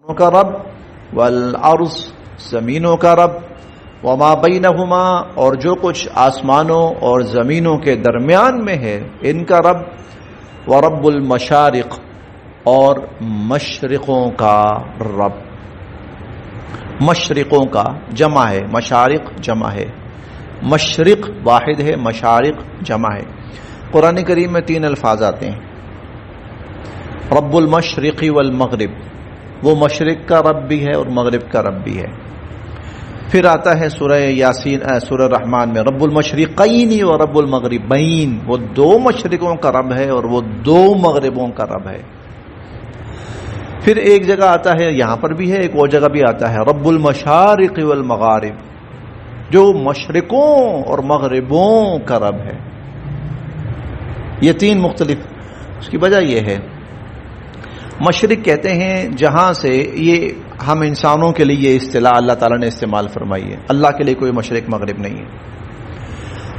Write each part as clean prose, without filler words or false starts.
کا رب، والارض زمینوں کا رب، وما بینہما اور جو کچھ آسمانوں اور زمینوں کے درمیان میں ہے ان کا رب، ورب المشارق اور مشرقوں کا رب۔ مشرقوں کا جمع ہے، مشارق جمع ہے، مشرق واحد ہے، مشارق جمع ہے۔ قرآن کریم میں 3 الفاظ آتے ہیں، رب المشرق والمغرب، وہ مشرق کا رب بھی ہے اور مغرب کا رب بھی ہے۔ پھر آتا ہے سورہ یاسین، سورہ رحمان میں رب المشرقین و رب المغربین، وہ 2 مشرقوں کا رب ہے اور وہ 2 مغربوں کا رب ہے۔ پھر ایک جگہ آتا ہے، یہاں پر بھی ہے، ایک اور جگہ بھی آتا ہے رب المشارق والمغارب، جو مشرقوں اور مغربوں کا رب ہے۔ یہ 3 مختلف، اس کی وجہ یہ ہے، مشرق کہتے ہیں جہاں سے، یہ ہم انسانوں کے لیے یہ اصطلاح اللہ تعالیٰ نے استعمال فرمائی ہے، اللہ کے لیے کوئی مشرق مغرب نہیں ہے۔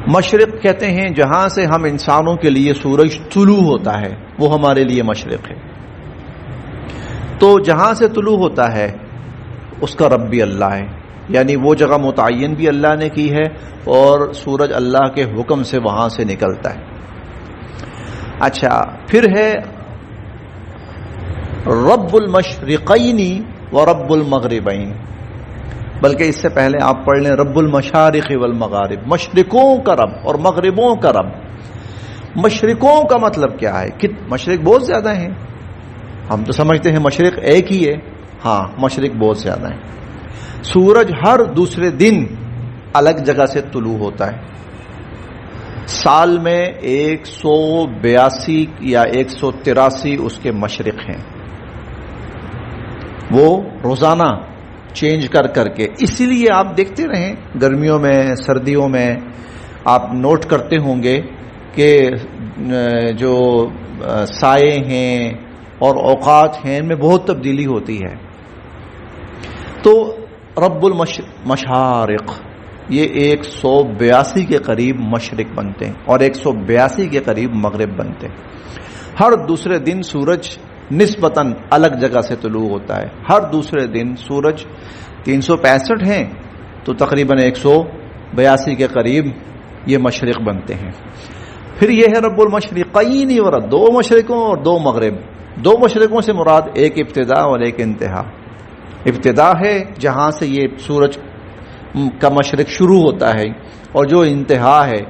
مشرق کہتے ہیں جہاں سے ہم انسانوں کے لیے سورج طلوع ہوتا ہے، وہ ہمارے لیے مشرق ہے۔ تو جہاں سے طلوع ہوتا ہے اس کا رب بھی اللہ ہے، یعنی وہ جگہ متعین بھی اللہ نے کی ہے اور سورج اللہ کے حکم سے وہاں سے نکلتا ہے۔ اچھا، پھر ہے رب المشرقین و رب المغربین، بلکہ اس سے پہلے آپ پڑھ لیں رب المشارق والمغارب، مشرقوں کا رب اور مغربوں کا رب۔ مشرقوں کا مطلب کیا ہے؟ کہ مشرق بہت زیادہ ہیں، ہم تو سمجھتے ہیں مشرق ایک ہی ہے، ہاں مشرق بہت زیادہ ہیں۔ سورج ہر دوسرے دن الگ جگہ سے طلوع ہوتا ہے، سال میں 182 یا 183 اس کے مشرق ہیں، وہ روزانہ چینج کر کے، اسی لیے آپ دیکھتے رہیں گرمیوں میں سردیوں میں آپ نوٹ کرتے ہوں گے کہ جو سائے ہیں اور اوقات ہیں ان میں بہت تبدیلی ہوتی ہے۔ تو رب المشارق یہ 182 کے قریب مشرق بنتے ہیں اور 182 کے قریب مغرب بنتے ہیں۔ ہر دوسرے دن سورج نسبتاً الگ جگہ سے طلوع ہوتا ہے، ہر دوسرے دن سورج 365 ہیں تو تقریباً 182 کے قریب یہ مشرق بنتے ہیں۔ پھر یہ ہے رب المشرقین اور 2 مشرقوں اور 2 مغرب۔ 2 مشرقوں سے مراد ایک ابتدا اور ایک انتہا۔ ابتدا ہے جہاں سے یہ سورج کا مشرق شروع ہوتا ہے، اور جو انتہا ہے،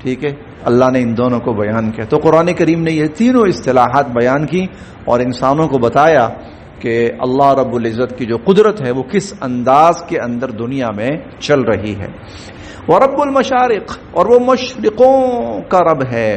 ٹھیک ہے، اللہ نے ان دونوں کو بیان کیا۔ تو قرآن کریم نے یہ تینوں اصطلاحات بیان کی اور انسانوں کو بتایا کہ اللہ رب العزت کی جو قدرت ہے وہ کس انداز کے اندر دنیا میں چل رہی ہے۔ وَرَبُّ الْمَشَارِقِ اور وہ مشرقوں کا رب ہے۔